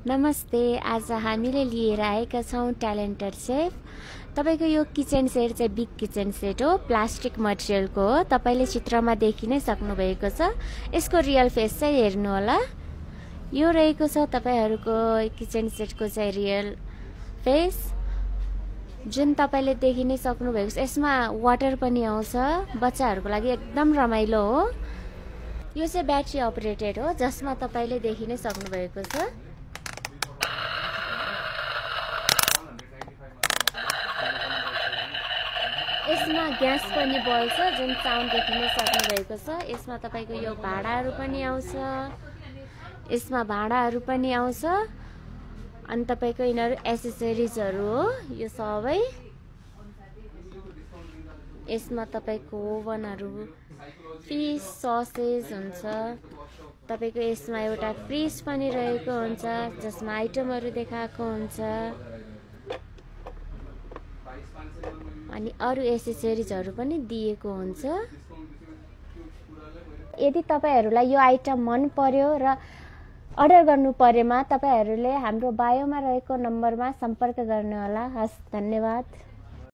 नमस्ते। आज हामीले लिएर आएका छौँ ट्यालेन्टेड सेफ। तपाईको यो किचन सेट चाहिँ बिग किचन सेट हो, प्लास्टिक मटेरियलको हो। तपाईले चित्रमा देखि नै सक्नु भएको छ। यसको रियल फेस चाहिँ हेर्नु होला। यो रहेको छ तपाईहरुको किचन सेटको चाहिँ रियल फेस, जुन तपाईले देखि नै सक्नु भएको छ। यसमा वाटर पनि आउँछ, बच्चाहरुको लागि एकदम रमाइलो हो। यो चाहिँ ब्याट्री अपरेटेड हो, जसमा तपाईले देखि नै सक्नु भएको छ। यसमा ग्यास पनि बल्छ, जुन साउन्ड देखिन सक्नु भएको छ। यसमा तपाईको यो भाडाहरु पनि आउँछ, यसमा भाडाहरु पनि आउँछ। अनि तपाईको यिनीहरु एसेसरिजहरु हो यो सबै। यसमा तपाईको ओभनहरु, फिश ससेज हुन्छ। तपाईको यसमा एउटा फ्रिज पनि रहेको हुन्छ, जसमा आइटमहरु देखाएको हुन्छ। अनि अरु एसेसरिजहरु पनि दिएको हुन्छ। यदि तपाईहरुलाई यो आइटम मन पर्यो र अर्डर गर्नु परेमा तपाईहरुले हाम्रो बायोमा रहेको नम्बरमा सम्पर्क गर्नु होला। हस्, धन्यवाद।